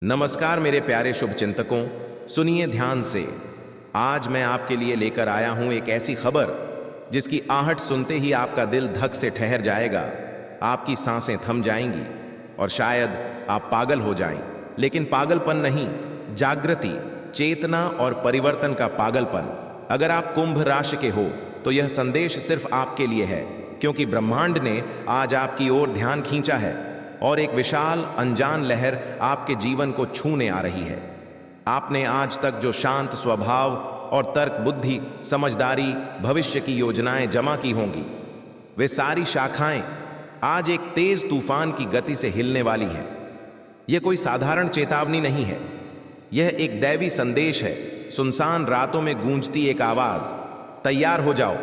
नमस्कार मेरे प्यारे शुभचिंतकों, सुनिए ध्यान से। आज मैं आपके लिए लेकर आया हूं एक ऐसी खबर जिसकी आहट सुनते ही आपका दिल धक से ठहर जाएगा, आपकी सांसें थम जाएंगी और शायद आप पागल हो जाएं। लेकिन पागलपन नहीं, जागृति, चेतना और परिवर्तन का पागलपन। अगर आप कुंभ राशि के हो तो यह संदेश सिर्फ आपके लिए है, क्योंकि ब्रह्मांड ने आज आपकी ओर ध्यान खींचा है और एक विशाल अनजान लहर आपके जीवन को छूने आ रही है। आपने आज तक जो शांत स्वभाव और तर्क बुद्धि, समझदारी, भविष्य की योजनाएं जमा की होंगी, वे सारी शाखाएं आज एक तेज तूफान की गति से हिलने वाली हैं। यह कोई साधारण चेतावनी नहीं है, यह एक दैवी संदेश है। सुनसान रातों में गूंजती एक आवाज, तैयार हो जाओ,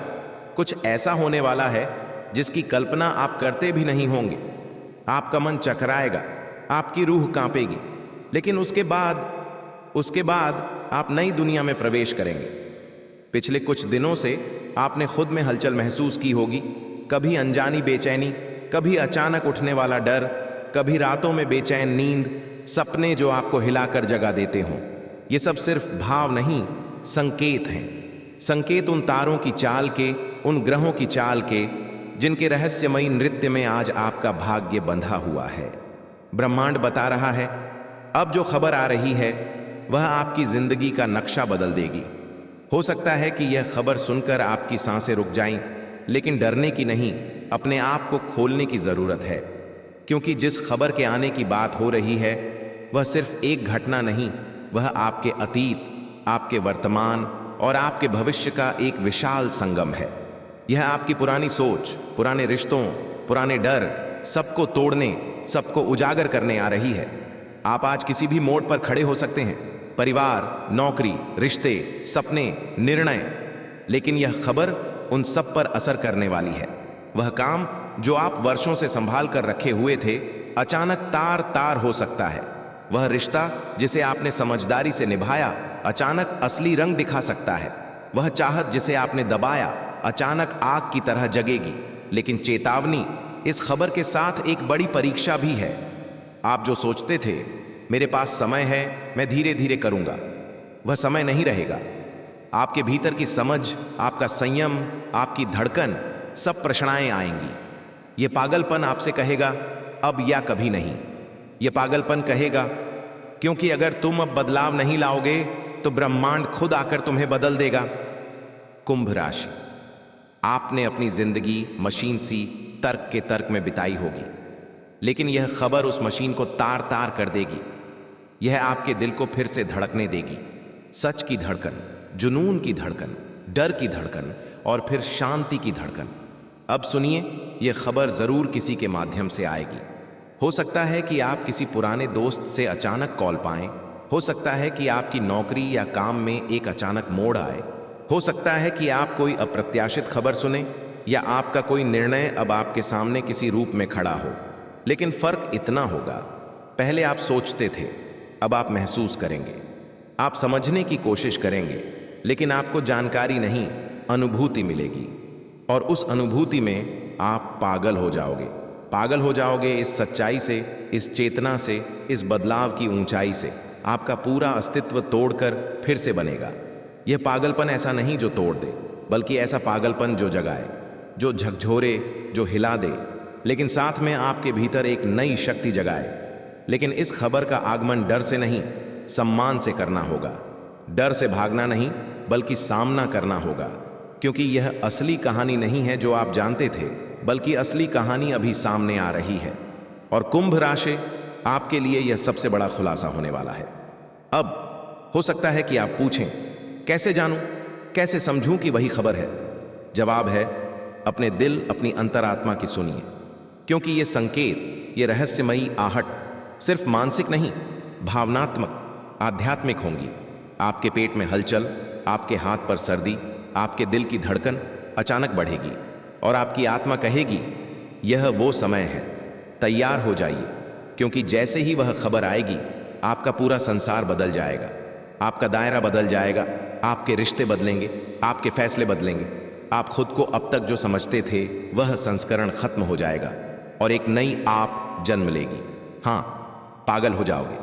कुछ ऐसा होने वाला है जिसकी कल्पना आप करते भी नहीं होंगे। आपका मन चकराएगा, आपकी रूह कांपेगी, लेकिन उसके बाद आप नई दुनिया में प्रवेश करेंगे। पिछले कुछ दिनों से आपने खुद में हलचल महसूस की होगी, कभी अनजानी बेचैनी, कभी अचानक उठने वाला डर, कभी रातों में बेचैन नींद, सपने जो आपको हिलाकर जगा देते हों। ये सब सिर्फ भाव नहीं, संकेत हैं। संकेत उन तारों की चाल के, उन ग्रहों की चाल के, जिनके रहस्यमयी नृत्य में आज आपका भाग्य बंधा हुआ है। ब्रह्मांड बता रहा है, अब जो खबर आ रही है वह आपकी जिंदगी का नक्शा बदल देगी। हो सकता है कि यह खबर सुनकर आपकी सांसें रुक जाएं, लेकिन डरने की नहीं, अपने आप को खोलने की जरूरत है। क्योंकि जिस खबर के आने की बात हो रही है वह सिर्फ एक घटना नहीं, वह आपके अतीत, आपके वर्तमान और आपके भविष्य का एक विशाल संगम है। यह आपकी पुरानी सोच, पुराने रिश्तों, पुराने डर, सबको तोड़ने, सबको उजागर करने आ रही है। आप आज किसी भी मोड़ पर खड़े हो सकते हैं, परिवार, नौकरी, रिश्ते, सपने, निर्णय। लेकिन यह खबर उन सब पर असर करने वाली है। वह काम जो आप वर्षों से संभाल कर रखे हुए थे, अचानक तार तार हो सकता है। वह रिश्ता जिसे आपने समझदारी से निभाया, अचानक असली रंग दिखा सकता है। वह चाहत जिसे आपने दबाया, अचानक आग की तरह जगेगी। लेकिन चेतावनी, इस खबर के साथ एक बड़ी परीक्षा भी है। आप जो सोचते थे मेरे पास समय है, मैं धीरे धीरे करूंगा, वह समय नहीं रहेगा। आपके भीतर की समझ, आपका संयम, आपकी धड़कन, सब प्रश्नाएं आएंगी। यह पागलपन आपसे कहेगा अब या कभी नहीं। यह पागलपन कहेगा क्योंकि अगर तुम अब बदलाव नहीं लाओगे तो ब्रह्मांड खुद आकर तुम्हें बदल देगा। कुंभ राशि, आपने अपनी जिंदगी मशीन सी तर्क के तर्क में बिताई होगी, लेकिन यह खबर उस मशीन को तार तार कर देगी। यह आपके दिल को फिर से धड़कने देगी, सच की धड़कन, जुनून की धड़कन, डर की धड़कन और फिर शांति की धड़कन। अब सुनिए, यह खबर जरूर किसी के माध्यम से आएगी। हो सकता है कि आप किसी पुराने दोस्त से अचानक कॉल पाएं, हो सकता है कि आपकी नौकरी या काम में एक अचानक मोड़ आए, हो सकता है कि आप कोई अप्रत्याशित खबर सुने या आपका कोई निर्णय अब आपके सामने किसी रूप में खड़ा हो। लेकिन फर्क इतना होगा, पहले आप सोचते थे, अब आप महसूस करेंगे। आप समझने की कोशिश करेंगे, लेकिन आपको जानकारी नहीं, अनुभूति मिलेगी। और उस अनुभूति में आप पागल हो जाओगे। पागल हो जाओगे इस सच्चाई से, इस चेतना से, इस बदलाव की ऊंचाई से। आपका पूरा अस्तित्व तोड़कर फिर से बनेगा। यह पागलपन ऐसा नहीं जो तोड़ दे, बल्कि ऐसा पागलपन जो जगाए, जो झकझोरे, जो हिला दे, लेकिन साथ में आपके भीतर एक नई शक्ति जगाए। लेकिन इस खबर का आगमन डर से नहीं, सम्मान से करना होगा। डर से भागना नहीं, बल्कि सामना करना होगा। क्योंकि यह असली कहानी नहीं है जो आप जानते थे, बल्कि असली कहानी अभी सामने आ रही है। और कुंभ राशि, आपके लिए यह सबसे बड़ा खुलासा होने वाला है। अब हो सकता है कि आप पूछें, कैसे जानूं, कैसे समझूं कि वही खबर है? जवाब है, अपने दिल, अपनी अंतरात्मा की सुनिए। क्योंकि ये संकेत, ये रहस्यमयी आहट सिर्फ मानसिक नहीं, भावनात्मक, आध्यात्मिक होंगी। आपके पेट में हलचल, आपके हाथ पर सर्दी, आपके दिल की धड़कन अचानक बढ़ेगी और आपकी आत्मा कहेगी, यह वो समय है, तैयार हो जाइए। क्योंकि जैसे ही वह खबर आएगी, आपका पूरा संसार बदल जाएगा, आपका दायरा बदल जाएगा, आपके रिश्ते बदलेंगे, आपके फैसले बदलेंगे। आप खुद को अब तक जो समझते थे वह संस्करण खत्म हो जाएगा और एक नई आप जन्म लेगी। हाँ, पागल हो जाओगे,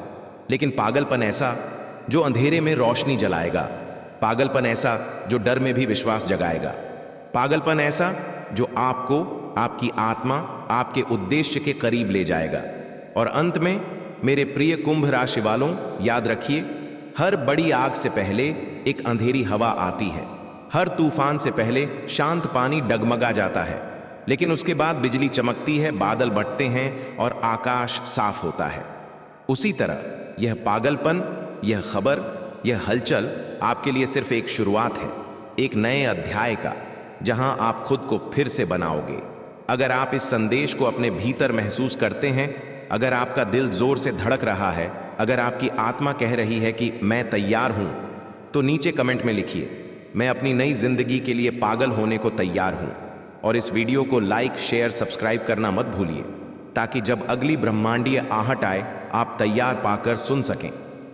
लेकिन पागलपन ऐसा जो अंधेरे में रोशनी जलाएगा, पागलपन ऐसा जो डर में भी विश्वास जगाएगा, पागलपन ऐसा जो आपको, आपकी आत्मा, आपके उद्देश्य के करीब ले जाएगा। और अंत में मेरे प्रिय कुंभ राशि वालों, याद रखिए, हर बड़ी आग से पहले एक अंधेरी हवा आती है, हर तूफान से पहले शांत पानी डगमगा जाता है, लेकिन उसके बाद बिजली चमकती है, बादल बंटते हैं और आकाश साफ होता है। उसी तरह यह पागलपन, यह खबर, यह हलचल आपके लिए सिर्फ एक शुरुआत है, एक नए अध्याय का, जहां आप खुद को फिर से बनाओगे। अगर आप इस संदेश को अपने भीतर महसूस करते हैं, अगर आपका दिल जोर से धड़क रहा है, अगर आपकी आत्मा कह रही है कि मैं तैयार हूं, तो नीचे कमेंट में लिखिए, मैं अपनी नई जिंदगी के लिए पागल होने को तैयार हूं। और इस वीडियो को लाइक, शेयर, सब्सक्राइब करना मत भूलिए, ताकि जब अगली ब्रह्मांडीय आहट आए आप तैयार पाकर सुन सकें।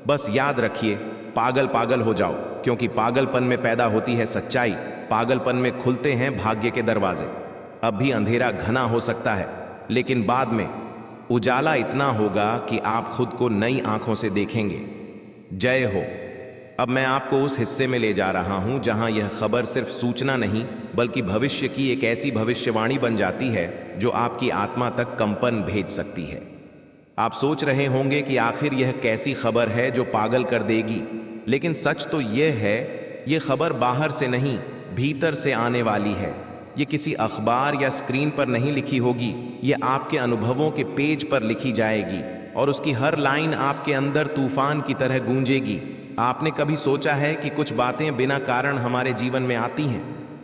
बस याद रखिए, पागल पागल हो जाओ, क्योंकि पागलपन में पैदा होती है सच्चाई, पागलपन में खुलते हैं भाग्य के दरवाजे। अब भी अंधेरा घना हो सकता है, लेकिन बाद में उजाला इतना होगा कि आप खुद को नई आंखों से देखेंगे। जय हो। अब मैं आपको उस हिस्से में ले जा रहा हूं जहां यह खबर सिर्फ सूचना नहीं, बल्कि भविष्य की एक ऐसी भविष्यवाणी बन जाती है जो आपकी आत्मा तक कंपन भेज सकती है। आप सोच रहे होंगे कि आखिर यह कैसी खबर है जो पागल कर देगी, लेकिन सच तो यह है, यह खबर बाहर से नहीं, भीतर से आने वाली है। ये किसी अखबार या स्क्रीन पर नहीं लिखी होगी, ये आपके अनुभवों के पेज पर लिखी जाएगी, और उसकी हर लाइन आपके अंदर तूफान की तरह गूंजेगी। आपने कभी सोचा है कि कुछ बातें बिना कारण हमारे जीवन में आती हैं?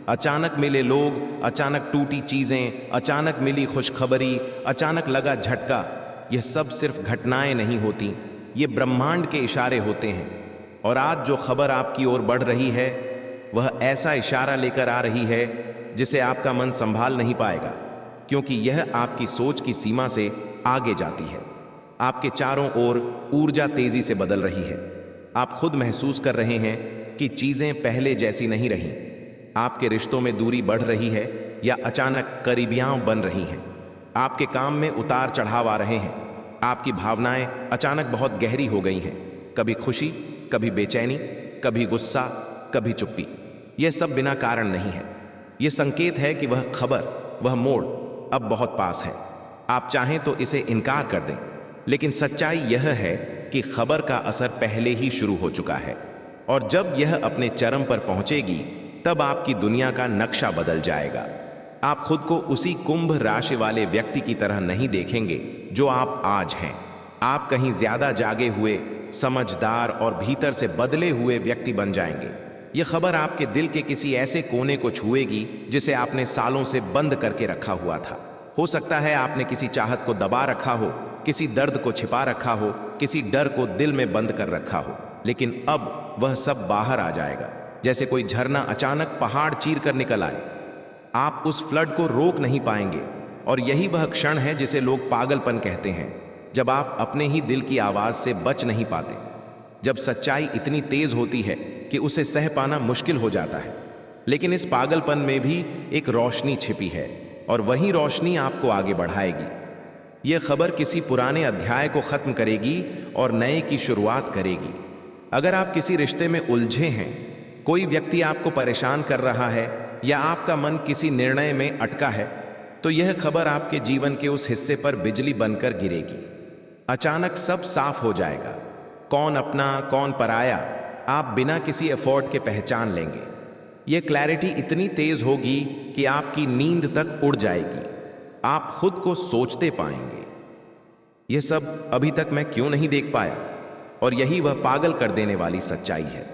अचानक मिले लोग, अचानक टूटी चीजें, अचानक मिली खुशखबरी, अचानक लगा झटका। यह सब सिर्फ घटनाएं नहीं होती, ये ब्रह्मांड के इशारे होते हैं। और आज जो खबर आपकी ओर बढ़ रही है, वह ऐसा इशारा लेकर आ रही है जिसे आपका मन संभाल नहीं पाएगा, क्योंकि यह आपकी सोच की सीमा से आगे जाती है। आपके चारों ओर ऊर्जा तेजी से बदल रही है। आप खुद महसूस कर रहे हैं कि चीजें पहले जैसी नहीं रहीं। आपके रिश्तों में दूरी बढ़ रही है या अचानक करीबियां बन रही हैं। आपके काम में उतार चढ़ाव आ रहे हैं। आपकी भावनाएं अचानक बहुत गहरी हो गई हैं, कभी खुशी, कभी बेचैनी, कभी गुस्सा, कभी चुप्पी। यह सब बिना कारण नहीं है। यह संकेत है कि वह खबर, वह मोड़ अब बहुत पास है। आप चाहें तो इसे इनकार कर दें, लेकिन सच्चाई यह है कि खबर का असर पहले ही शुरू हो चुका है, और जब यह अपने चरम पर पहुंचेगी, तब आपकी दुनिया का नक्शा बदल जाएगा। आप खुद को उसी कुंभ राशि वाले व्यक्ति की तरह नहीं देखेंगे जो आप आज हैं। आप कहीं ज्यादा जागे हुए, समझदार और भीतर से बदले हुए व्यक्ति बन जाएंगे। यह खबर आपके दिल के किसी ऐसे कोने को छुएगी जिसे आपने सालों से बंद करके रखा हुआ था। हो सकता है आपने किसी चाहत को दबा रखा हो, किसी दर्द को छिपा रखा हो, किसी डर को दिल में बंद कर रखा हो, लेकिन अब वह सब बाहर आ जाएगा, जैसे कोई झरना अचानक पहाड़ चीर कर निकल आए। आप उस फ्लड को रोक नहीं पाएंगे, और यही वह क्षण है जिसे लोग पागलपन कहते हैं, जब आप अपने ही दिल की आवाज से बच नहीं पाते, जब सच्चाई इतनी तेज होती है कि उसे सह पाना मुश्किल हो जाता है। लेकिन इस पागलपन में भी एक रोशनी छिपी है, और वही रोशनी आपको आगे बढ़ाएगी। यह खबर किसी पुराने अध्याय को खत्म करेगी और नए की शुरुआत करेगी। अगर आप किसी रिश्ते में उलझे हैं, कोई व्यक्ति आपको परेशान कर रहा है, या आपका मन किसी निर्णय में अटका है, तो यह खबर आपके जीवन के उस हिस्से पर बिजली बनकर गिरेगी। अचानक सब साफ हो जाएगा, कौन अपना कौन पराया, आप बिना किसी एफर्ट के पहचान लेंगे। यह क्लैरिटी इतनी तेज होगी कि आपकी नींद तक उड़ जाएगी। आप खुद को सोचते पाएंगे, यह सब अभी तक मैं क्यों नहीं देख पाया। और यही वह पागल कर देने वाली सच्चाई है,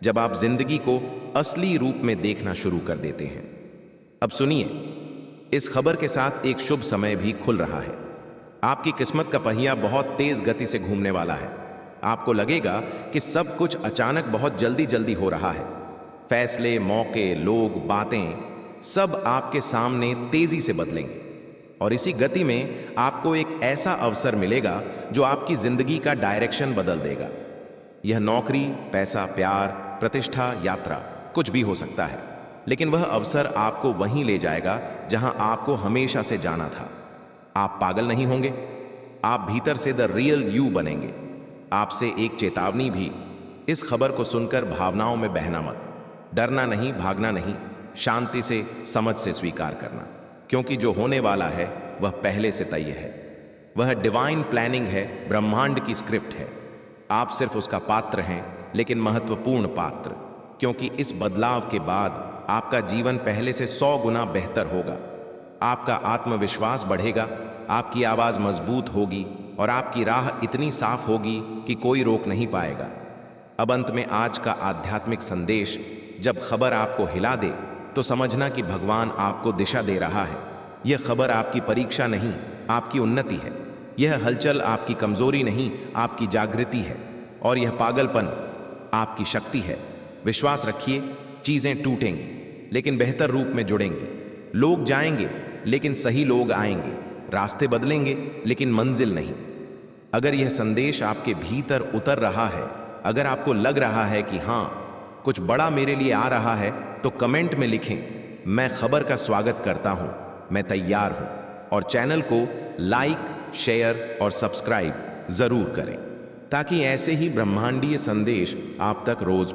जब आप जिंदगी को असली रूप में देखना शुरू कर देते हैं। अब सुनिए, इस खबर के साथ एक शुभ समय भी खुल रहा है। आपकी किस्मत का पहिया बहुत तेज गति से घूमने वाला है। आपको लगेगा कि सब कुछ अचानक बहुत जल्दी जल्दी हो रहा है। फैसले, मौके, लोग, बातें सब आपके सामने तेजी से बदलेंगे, और इसी गति में आपको एक ऐसा अवसर मिलेगा जो आपकी जिंदगी का डायरेक्शन बदल देगा। यह नौकरी, पैसा, प्यार, प्रतिष्ठा, यात्रा, कुछ भी हो सकता है, लेकिन वह अवसर आपको वहीं ले जाएगा जहां आपको हमेशा से जाना था। आप पागल नहीं होंगे, आप भीतर से द रियल यू बनेंगे। आपसे एक चेतावनी भी, इस खबर को सुनकर भावनाओं में बहना मत। डरना नहीं, भागना नहीं, शांति से, समझ से स्वीकार करना, क्योंकि जो होने वाला है वह पहले से तय है। वह डिवाइन प्लानिंग है, ब्रह्मांड की स्क्रिप्ट है। आप सिर्फ उसका पात्र हैं, लेकिन महत्वपूर्ण पात्र, क्योंकि इस बदलाव के बाद आपका जीवन पहले से 100 गुना बेहतर होगा। आपका आत्मविश्वास बढ़ेगा, आपकी आवाज मजबूत होगी और आपकी राह इतनी साफ होगी कि कोई रोक नहीं पाएगा। अब अंत में आज का आध्यात्मिक संदेश, जब खबर आपको हिला दे तो समझना कि भगवान आपको दिशा दे रहा है। यह खबर आपकी परीक्षा नहीं, आपकी उन्नति है। यह हलचल आपकी कमजोरी नहीं, आपकी जागृति है। और यह पागलपन आपकी शक्ति है। विश्वास रखिए, चीजें टूटेंगी लेकिन बेहतर रूप में जुड़ेंगी। लोग जाएंगे लेकिन सही लोग आएंगे। रास्ते बदलेंगे लेकिन मंजिल नहीं। अगर यह संदेश आपके भीतर उतर रहा है, अगर आपको लग रहा है कि हाँ, कुछ बड़ा मेरे लिए आ रहा है, तो कमेंट में लिखें, मैं खबर का स्वागत करता हूं, मैं तैयार हूं। और चैनल को लाइक, शेयर और सब्सक्राइब जरूर करें, ताकि ऐसे ही ब्रह्मांडीय संदेश आप तक रोज